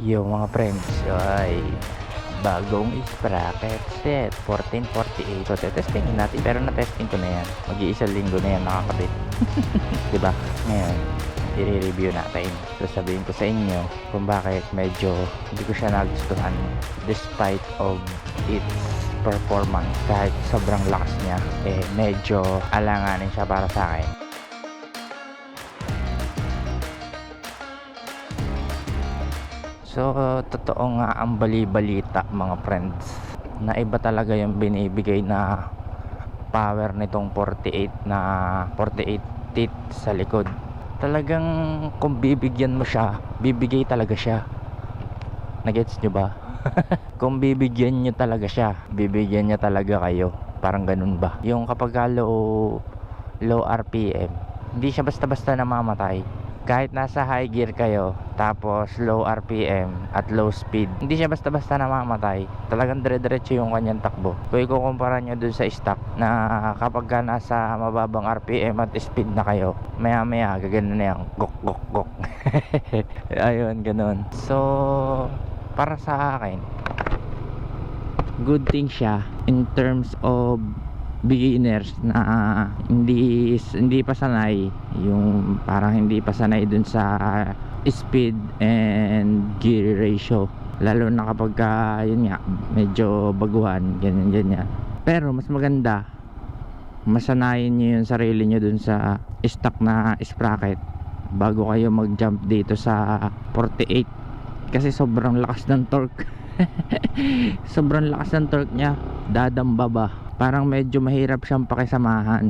Yung mga friends, ay bagong sprocket set 1448. So testingin natin, pero na-testing ko na yan. Mag-iisang linggo na yan nakakabit. Diba? Ngayon, i-review natin. So sabihin ko sa inyo kung bakit medyo hindi ko siya nagustuhan despite of its performance. Kahit sobrang lakas niya, medyo alanganin siya para sa akin. So, totoo nga ang bali-balita mga friends, na iba talaga yung binibigay na power nitong 48 teeth sa likod. Talagang kung bibigyan mo siya, bibigay talaga siya. Nagets nyo ba? Kung bibigyan nyo talaga siya, bibigyan niya talaga kayo. Parang ganun ba? Yung kapag low RPM, hindi siya basta-basta namamatay. Kahit nasa high gear kayo, tapos low RPM at low speed, hindi siya basta-basta namamatay. Talagang dire-diretso yung kanyang takbo. Kung ikukumpara nyo dun sa stock, na kapag ka nasa mababang RPM at speed na kayo, maya maya gagano na yan, gok gok gok. Ayun, ganun. So para sa akin, good thing siya in terms of beginners na hindi pa sanay, yung parang hindi pa sanay dun sa speed and gear ratio, lalo na kapag yun nga, medyo baguhan, ganyan. Pero mas maganda masanayin nyo yung sarili nyo dun sa stock na sprocket bago kayo mag jump dito sa 48, kasi sobrang lakas ng torque. Sobrang lakas ng torque nya, dadamba ba, parang medyo mahirap siyang pakisamahan.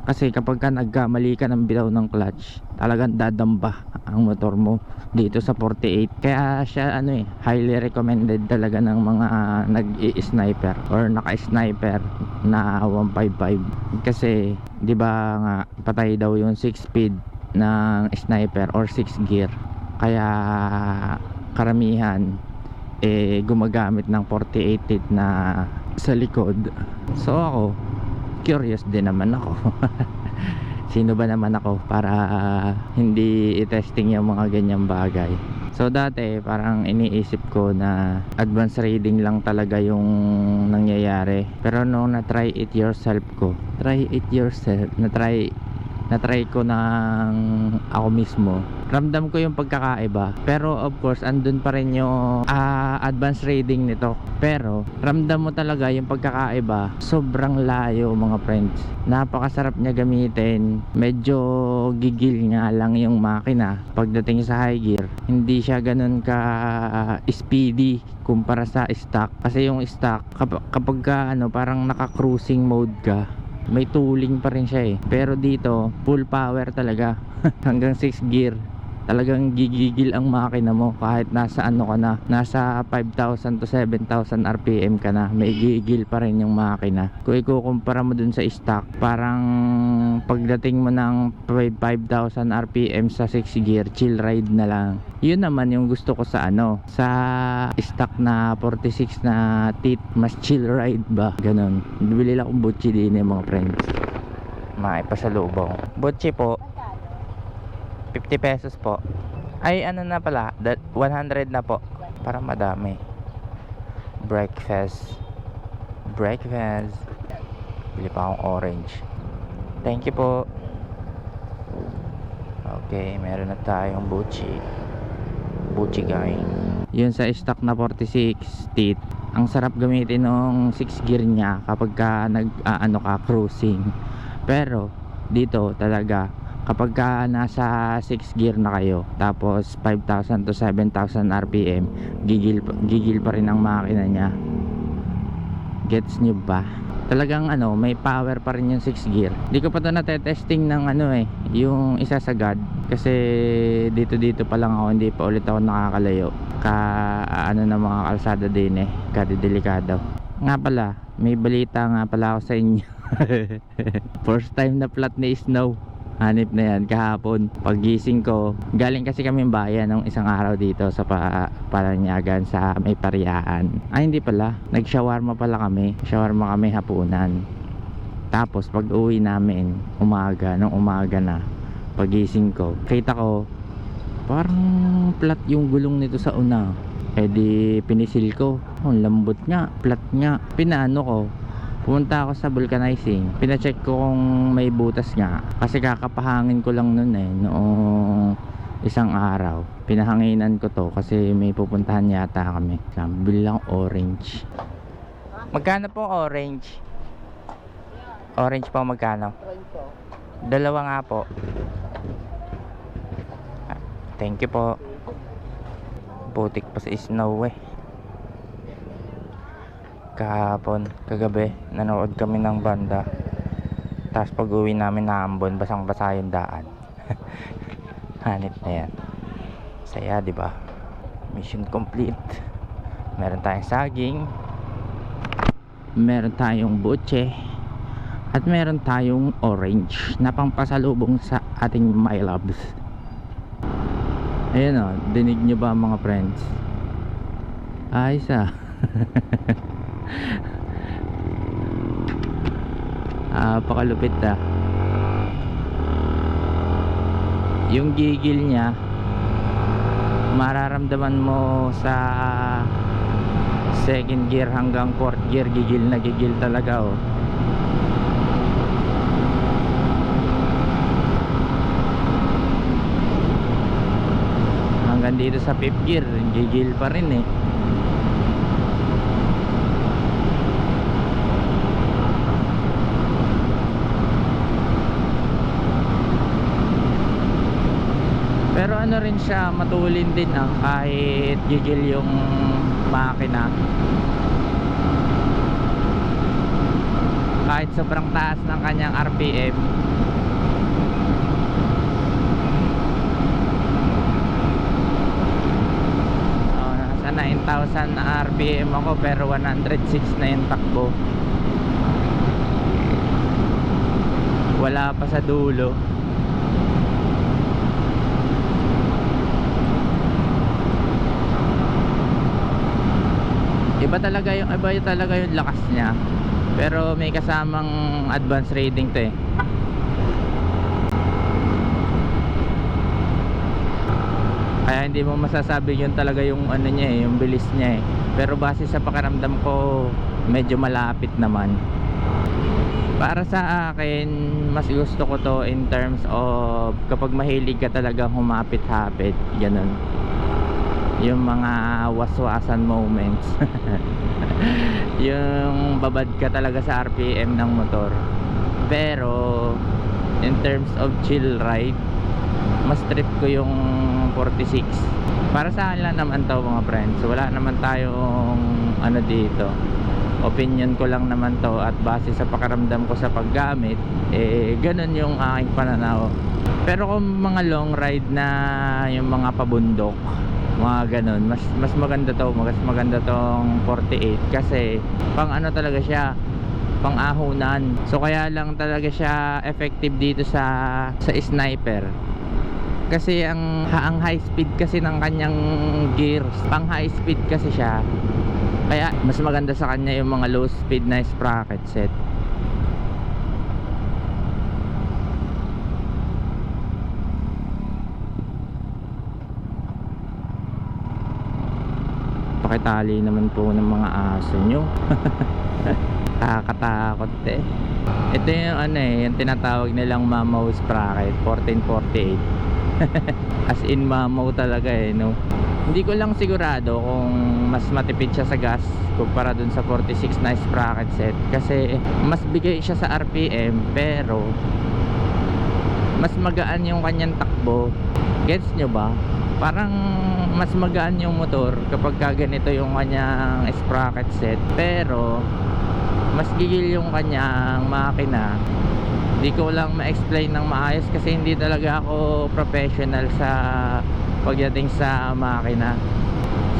Kasi kapag ka nagkamali ka ng bitaw ng clutch, talagang dadamba ang motor mo dito sa 48. Kaya siya highly recommended talaga ng mga nag-i-sniper or naka-sniper na 155. Kasi 'di ba nga patay daw yung 6 speed ng sniper or 6 gear. Kaya karamihan gumagamit ng 48 teeth na sa likod. So ako, curious din naman ako. Sino ba naman ako para hindi i-testing yung mga ganyang bagay. So dati parang iniisip ko na advanced reading lang talaga yung nangyayari. Pero nung na-try it yourself ko, na-try ko ng ako mismo, ramdam ko yung pagkakaiba. Pero of course andun pa rin yung advanced reading nito, pero ramdam mo talaga yung pagkakaiba. Sobrang layo mga friends, napakasarap niya gamitin. Medyo gigil nga lang yung makina pagdating sa high gear, hindi siya ganun ka speedy kumpara sa stock. Kasi yung stock kapag parang naka cruising mode ka, may tooling pa rin siya pero dito full power talaga. Hanggang 6 gear, talagang gigigil ang makina mo. Kahit nasa nasa 5,000 to 7,000 RPM ka na, may gigil pa rin yung makina. Kung ikukumpara mo dun sa stock, parang pagdating mo ng 5,000 RPM sa 6 gear, chill ride na lang. Yun naman yung gusto ko sa sa stock na 46 na teeth, mas chill ride ba, ganun. Bili lang akong butchi din mga friends, maipasalubong. Butchi po 50 pesos po. Ay na pala, 100 na po, para madami. Breakfast. Bili pa akong orange. Thank you po. Okay, meron na tayong butchi guy. Yun sa stock na 46 teeth, ang sarap gamitin ng 6 gear nya kapag ka cruising. Pero dito talaga kapag ka nasa 6 gear na kayo, tapos 5,000 to 7,000 RPM, gigil pa rin ang makina nya. Gets nyo ba? Talagang may power pa rin yung 6 gear. Hindi ko pa ito natetesting ng yung isa sagad, kasi dito pa lang ako, hindi pa ulit ako nakakalayo ng mga kalsada din kadidelikado. Nga pala, may balita nga pala ako sa inyo. First time na flat na snow, hanip na yan kahapon. Paggising ko, galing kasi kami bayan ng isang araw dito sa Palanyagan sa may Pariaan. Ay hindi pala, nag-shawarma kami hapunan. Tapos pag uwi namin umaga na, pagising ko, kita ko Parang flat yung gulong nito sa una. Eh di pinisil ko. Ang lambot nga, flat nga. Pinaano ko, pumunta ako sa vulcanizing. Pinacheck ko kung may butas nga. Kasi kakapahangin ko lang nun noong isang araw. Pinahanginan ko to kasi may pupuntahan yata kami. Bilang orange. Magkano po orange? Orange po magkano? Dalawa nga po. Thank you po. Putik pa sa snow kahapon, kagabi nanood kami ng banda, tapos pag uwi namin na Ambon, basang basa yung daan. Hanit na yan. Saya, di ba? Mission complete. Meron tayong saging, meron tayong butche, at meron tayong orange na pampasalubong sa ating my loves. Ayan o, dinig nyo ba mga friends? Ayos pakalupit yung gigil niya mararamdaman mo sa second gear hanggang fourth gear. Gigil na gigil talaga hanggang dito sa fifth gear gigil pa rin pero ano rin siya, matulin din kahit gigil yung makina, kahit sobrang taas ng kanyang RPM. Nasa 9,000 RPM ako pero 106 na yung takbo, wala pa sa dulo. Iba talaga yung lakas niya, pero may kasamang advanced rating to kaya hindi mo masasabi yun talaga yung ano niya yung bilis niya pero base sa pakiramdam ko medyo malapit naman. Para sa akin mas gusto ko to in terms of kapag mahilig ka talagang humapit-hapit, ganun, yung mga waswasan moments. Yung babad ka talaga sa RPM ng motor. Pero in terms of chill ride, mas trip ko yung 46. Para sa akin lang naman to mga friends, wala naman tayong ano dito, opinion ko lang naman to at base sa pakiramdam ko sa paggamit, ganun yung aking pananaw. Pero kung mga long ride na yung mga pabundok, mga ganun, mas maganda tong 48 kasi pang ano talaga siya, pang ahunan. So kaya lang talaga siya effective dito sa sniper kasi ang high speed kasi ng kanyang gears, pang high speed kasi siya, kaya mas maganda sa kanya yung mga low speed na sprocket set. Pakitali naman po ng mga aso nyo. Kakatakot ito yung ano yung tinatawag nilang mamaw sprocket 1448. As in mamaw talaga no. Hindi ko lang sigurado kung mas matipid siya sa gas kumpara dun sa 46 na sprocket set kasi mas bigay siya sa RPM pero mas magaan yung kanyang takbo. Gets nyo ba? Parang mas magaan yung motor kapag ganito yung kanyang sprocket set pero mas gigil yung kanyang makina. Hindi ko lang ma-explain ng maayos kasi hindi talaga ako professional sa pagdating sa makina.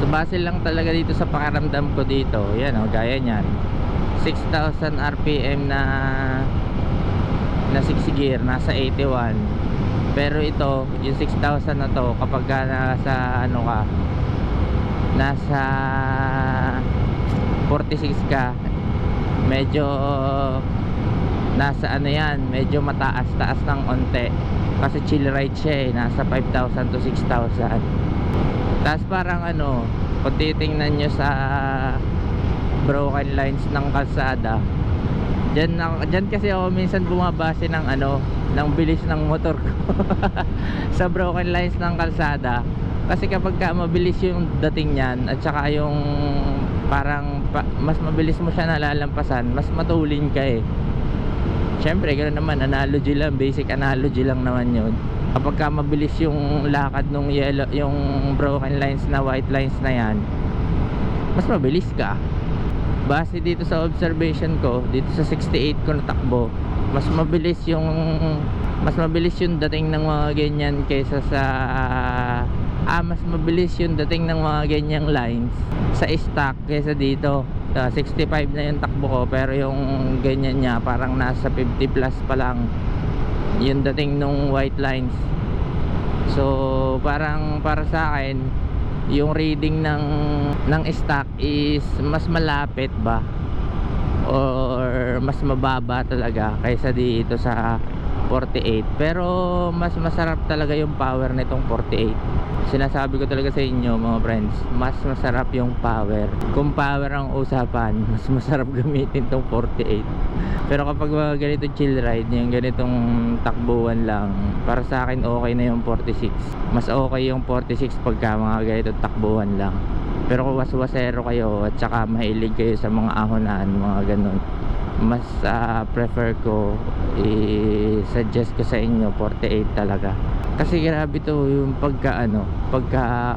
So base lang talaga dito sa pakiramdam ko dito, yan gaya nyan 6,000 RPM na 6 gear, nasa 81. Pero ito, yung 6,000 na to kapag nasa ano ka, nasa 46 ka, medyo nasa ano yan, medyo mataas-taas ng onte. Kasi chill ride siya eh, nasa 5,000 to 6,000. Tapos parang ano, kung titingnan nyo sa broken lines ng kalsada, dyan kasi ako minsan bumabase ng ano, ng bilis ng motor ko sa broken lines ng kalsada. Kasi kapag ka mabilis yung dating niyan at saka yung parang mas mabilis mo siya nalalampasan, mas matulin ka eh. Syempre ganoon naman, analogy lang, basic analogy lang naman yun. Kapag ka mabilis yung lakad nung yellow, yung broken lines na white lines na yan, mas mabilis ka. Base dito sa observation ko, dito sa 68 ko na takbo, mas mabilis yung dating ng mga ganyan kaysa sa mas mabilis yung dating ng mga ganyang lines sa stock kaysa dito. 65 na yung takbo ko, pero yung ganyan niya parang nasa 50 plus pa lang yung dating nung white lines. So parang para sa akin yung reading ng stock is mas malapit ba or mas mababa talaga kaysa dito sa 48. Pero mas masarap talaga yung power nitong 48. Sinasabi ko talaga sa inyo mga friends, mas masarap yung power. Kung power ang usapan, mas masarap gamitin tong 48. Pero kapag ganito chill ride, yung ganitong takbuhan lang, para sa akin okay na yung 46. Mas okay yung 46 pagka mga ganitong takbuhan lang. Pero kung waswasero kayo at saka mahilig kayo sa mga ahonan, mga ganun, mas prefer ko, i-suggest ko sa inyo 48 talaga. Kasi grabe to yung pagka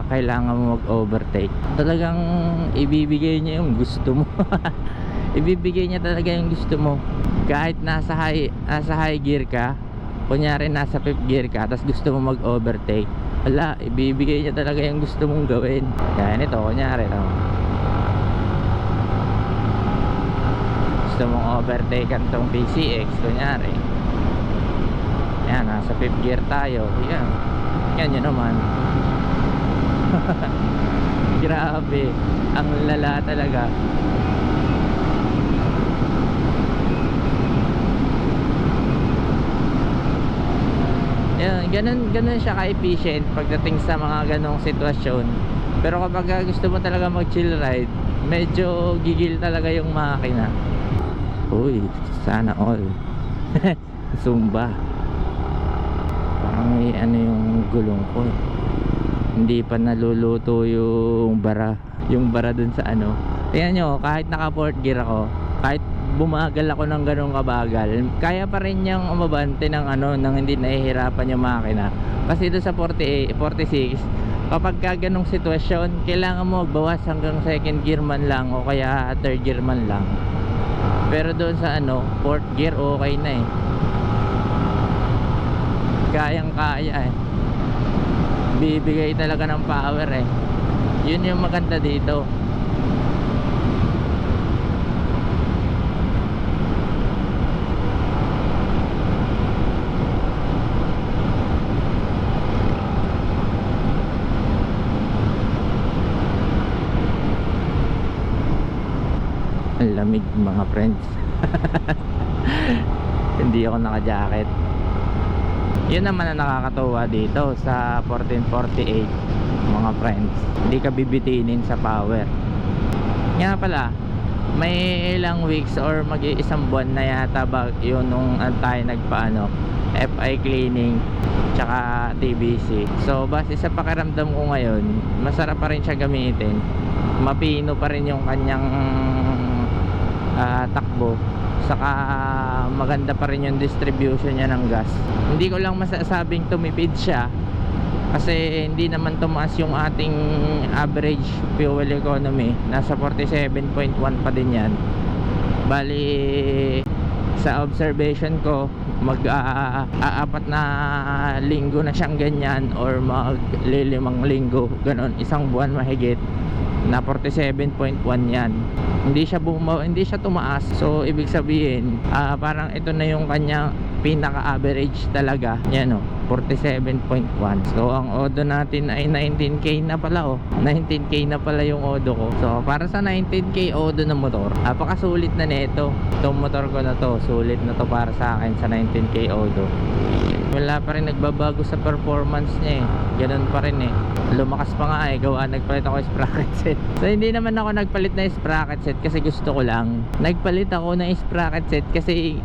kailangan mo mag-overtake, talagang ibibigay niya yung gusto mo. Ibibigay niya talaga yung gusto mo. Kahit nasa high gear ka, kunyari nasa 5th gear ka, tapos gusto mo mag-overtake, wala, ibibigay niya talaga yung gusto mong gawin. Kaya nito, kunyari gusto mong overtaken tong PCX, kunyari yan, nasa 5th gear tayo, yan yun naman. Grabe, ang lala talaga. Yan, ganun siya ka-efficient pagdating sa mga ganong sitwasyon. Pero kapag gusto mo talaga mag chill ride, medyo gigil talaga yung makina. Uy, sana all. Zumba. Parang may ano yung gulong ko. Hindi pa naluluto yung bara. Yung bara dun sa ano. Tingnan nyo, kahit naka 4th gear ako, kahit bumagal ako ng ganong kabagal, kaya pa rin niyang umabante ng nang hindi nahihirapan yung makina. Kasi doon sa 46, kapag ka ganong sitwasyon, kailangan mo magbawas hanggang 2nd gear man lang o kaya 3rd gear man lang. Pero doon sa 4th gear okay na eh, kayang kaya eh, bibigay talaga ng power eh. Yun yung maganda dito. Ang lamig mga friends. Hindi ako naka-jacket. Yun naman ang nakakatuwa dito sa 1448 mga friends, hindi ka bibitinin sa power. Nga pala, may ilang weeks or mag-iisang buwan na yata ba yun nung tayo FI cleaning tsaka TBC. So base sa pakiramdam ko ngayon, masarap pa rin siya gamitin, mapino pa rin yung kanyang takbo, saka maganda pa rin yung distribution niya ng gas. Hindi ko lang masasabing tumipid siya kasi hindi naman tumaas yung ating average fuel economy, nasa 47.1 pa din yan. Bali sa observation ko, mag-aapat na linggo na siyang ganyan or mag-5 linggo, ganon, isang buwan mahigit na 47.1 yan. Hindi siya tumaas. So ibig sabihin parang ito na yung kanya pinaka average talaga. Yan 47.1. So ang odo natin ay 19k na pala 19k na pala yung odo ko. So para sa 19k odo na motor, napakasulit na nito. Itong motor ko na to, sulit na to para sa akin sa 19k odo. Wala pa rin nagbabago sa performance niya eh. Ganun pa rin eh. Lumakas pa nga eh, gawa nagpalit ako ng sprocket set. So hindi naman ako nagpalit ng sprocket set kasi gusto ko lang. Nagpalit ako ng sprocket set kasi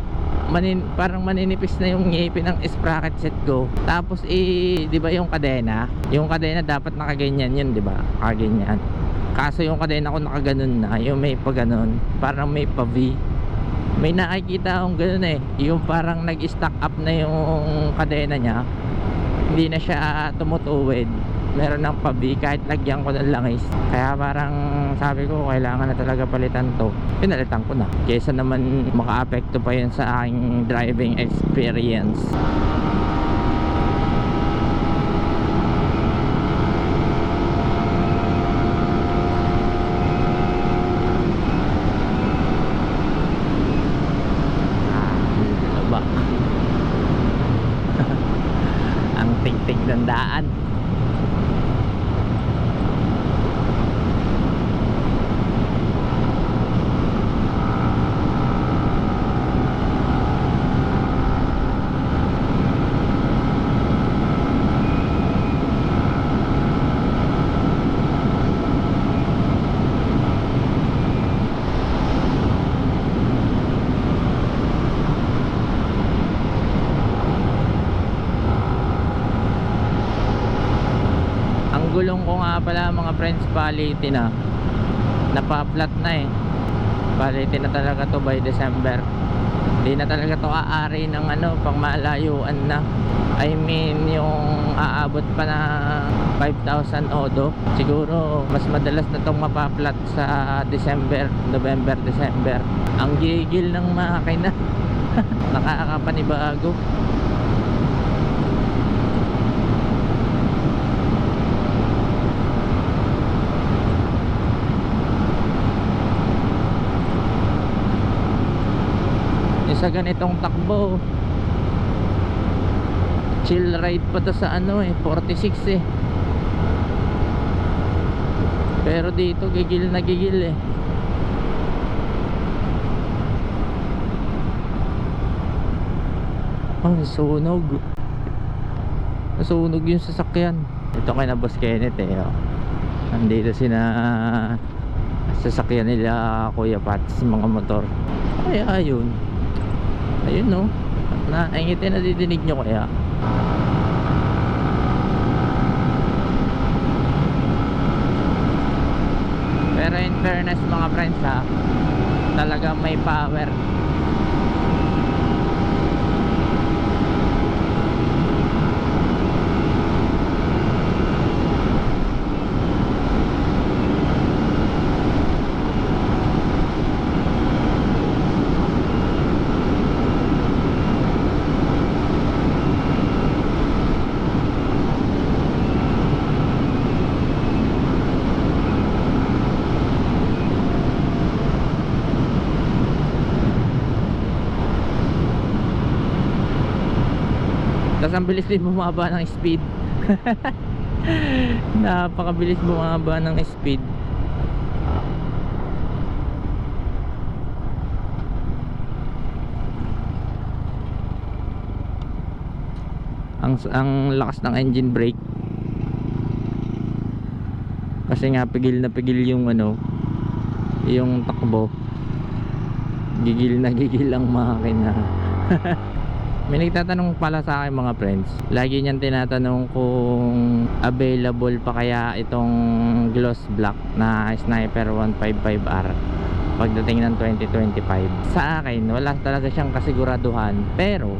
parang maninipis na yung ngipin ng sprocket set ko. Tapos di ba yung kadena? Yung kadena dapat nakaganyan yun, di ba? Nakaganyan. Kaso yung kadena ko nakaganon na, yung may pa ganon, parang may pa V. May nakikita akong ganun eh, yung parang nag-stack up na yung kadena niya, hindi na siya tumutuwid, meron ng pabi kahit lagyan ko ng langis. Kaya parang sabi ko kailangan na talaga palitan to. Pinalitan ko na kaysa naman maka-apekto pa yun sa aking driving experience. Ang tig-tig ng daan. Gulong ko nga pala mga friends, quality na, napa-flat na eh. Quality na talaga to by December. Hindi na talaga to aari ng pang malayuan na. I mean yung aabot pa na 5,000 odo. Siguro mas madalas na tong mapa-flat sa December, November, December. Ang gigil ng makina. Nakakapanibago. Sa ganitong takbo, chill ride pa to sa 46 eh. Pero dito gigil na gigil eh. Oh, nasunog. Nasunog yung sasakyan. Ito kay na Boss Kenneth eh. Nandito sasakyan nila Kuya Pats, mga motor. Ay ayun. Ayun no, naingitin na didinig nyo kaya. Pero in fairness mga friends talagang may power. Tapos ang bilis din bumaba ng speed. Napakabilis bumaba ng speed. Ang lakas ng engine brake. Kasi nga pigil na pigil yung yung takbo. Gigil na gigil ang makina. May nagtatanong pala sa akin mga friends. Lagi niyan tinatanong kung available pa kaya itong gloss black na Sniper 155R pagdating ng 2025. Sa akin wala talaga siyang kasiguraduhan, pero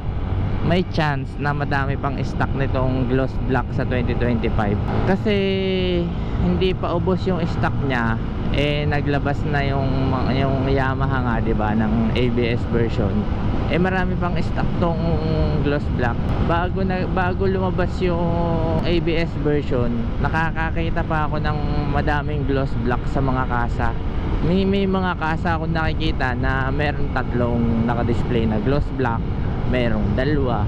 may chance na madami pang stock nitong gloss black sa 2025. Kasi hindi pa ubos yung stock niya, naglabas na yung Yamaha nga, 'di ba, ng ABS version. Marami pang stock tong gloss black. Bago lumabas yung ABS version, nakakakita pa ako ng madaming gloss black sa mga kasa. May mga kasa ako nakikita na meron tatlong naka-display na gloss black, merong dalawa.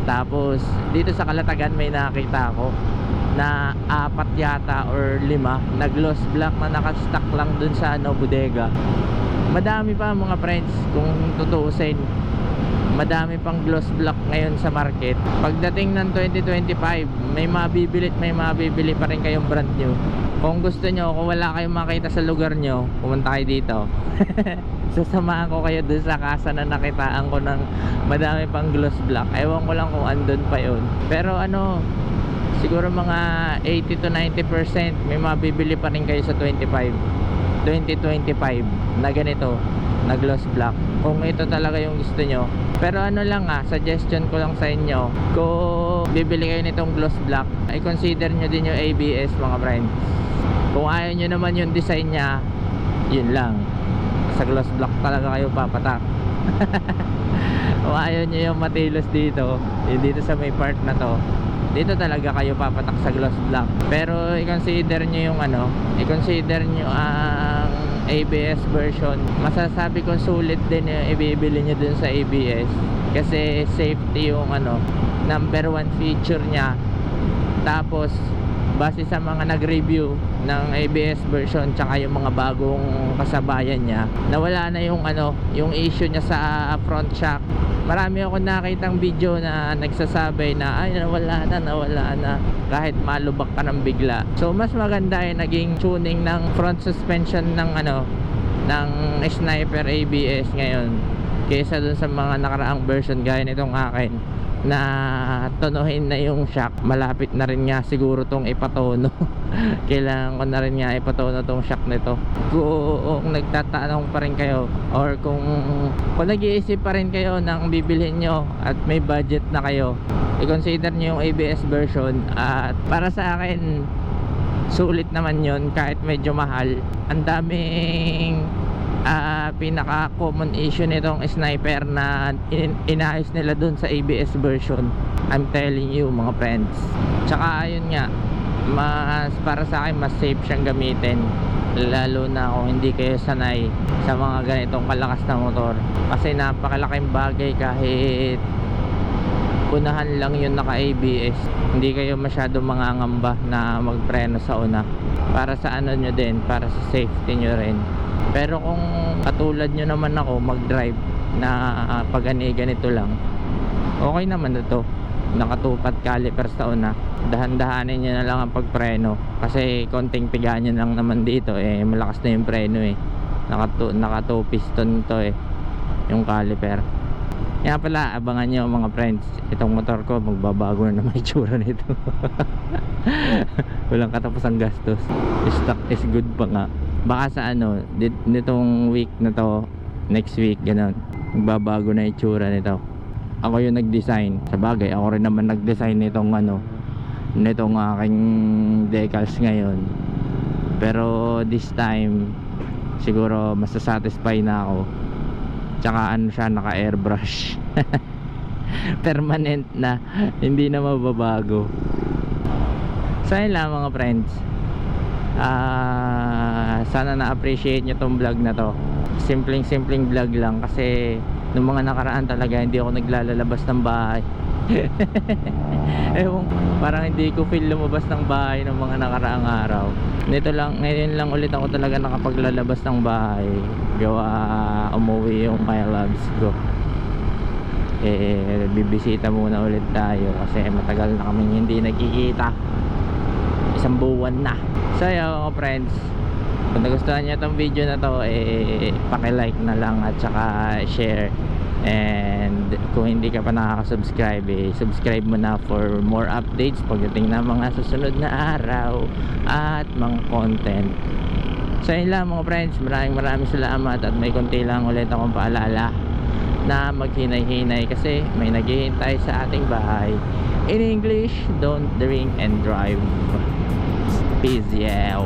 Tapos dito sa Kalatagan may nakita ako na 4 yata or 5 na gloss black na naka-stock lang dun sa bodega. Madami pa mga friends kung tutuusin. madami pang gloss block ngayon sa market. Pagdating ng 2025, may mabibili pa rin kayong brand new. Kung gusto nyo, kung wala kayong makita sa lugar nyo, pumunta kayo dito. Sasamahan ko kayo dun sa kasa na nakitaan ko ng madami pang gloss block. Ewan ko lang kung andun pa yun. Pero ano, siguro mga 80 to 90% may mabibili pa rin kayo sa 2025 na ganito, na gloss block, kung ito talaga yung gusto nyo. Pero ano lang suggestion ko lang sa inyo, kung bibili kayo nitong gloss block, ay consider nyo din yung ABS mga friends. Kung ayaw nyo naman yung design nya, yun lang, sa gloss block talaga kayo papatak. Kung ayaw nyo yung matilos dito, yung dito sa may part na to, dito talaga kayo papatak sa gloss block. Pero i-consider nyo yung i-consider nyo ang ABS version. Masasabi kong sulit din yung ibibili nyo dun sa ABS, kasi safety yung number one feature nya. Tapos base sa mga nag-review ng ABS version tsaka yung mga bagong kasabayan nya, nawala na yung issue nya sa front shock. Marami ako nakitang video na nagsasabi na ay nawala na kahit malubak ka ng bigla. So mas maganda ay naging tuning ng front suspension ng ng Sniper ABS ngayon kaysa dun sa mga nakaraang version gaya nitong akin na tonohin na yung shock. Malapit na rin nga siguro tong ipatono. Kailangan ko na rin nga ipatono tong shock nito. Kung nagtatanong pa rin kayo, or kung nag-iisip pa rin kayo ng bibilhin nyo at may budget na kayo, i-consider nyo yung ABS version. At para sa akin, sulit naman yun kahit medyo mahal. Ang daming pinaka common issue nitong Sniper na inayos nila dun sa ABS version. I'm telling you mga friends. Tsaka ayun nga, mas para sa akin mas safe siyang gamitin, lalo na kung hindi kayo sanay sa mga ganitong kalakas na motor, kasi napakalaking bagay kahit unahan lang yun naka ABS. Hindi kayo masyado mangangamba na magpreno sa una, para sa nyo din, para sa safety nyo rin. Pero kung katulad nyo naman ako mag-drive na pag ganito lang, okay naman ito. Nakatupat caliper sa una, dahan-dahanin nyo na lang ang pagpreno, kasi konting piga nyo lang naman dito malakas na yung preno naka 2 piston to yung caliper. Kaya pala, abangan nyo mga friends, itong motor ko magbabago na naman itsura nito. Walang katapusang gastos, stock is good pa nga. Baka sa nitong week na to, next week ganon, magbabago na itsura nito. Ako yung nag-design. Sa bagay, ako rin naman nag-design nitong nitong aking decals ngayon. Pero this time siguro masasatisfy na ako. Tsaka siya, naka-airbrush. Permanent na, hindi na mababago. So yun lang mga friends. Sana na-appreciate nyo tong vlog na to. Simpleng vlog lang, kasi nung mga nakaraan talaga hindi ako naglalabas ng bahay. Parang hindi ko feel lumabas ng bahay ng mga nakaraang araw. Ngayon lang ulit ako talaga nakapaglalabas ng bahay. Gawa umuwi yung my loves ko. Bibisita muna ulit tayo kasi matagal na kaming hindi nagkikita. 1 buwan na. So yun mga friends, kung nagustuhan nyo itong video na to, paki-like na lang at saka share. And kung hindi ka pa nakaka-subscribe, subscribe mo na for more updates pagdating na mga susunod na araw at mga content. So yun lang mga friends, maraming salamat. At may konti lang ulit akong paalala na maghinay-hinay kasi may naghihintay sa ating bahay. In English, don't drink and drive. Peace, yeah.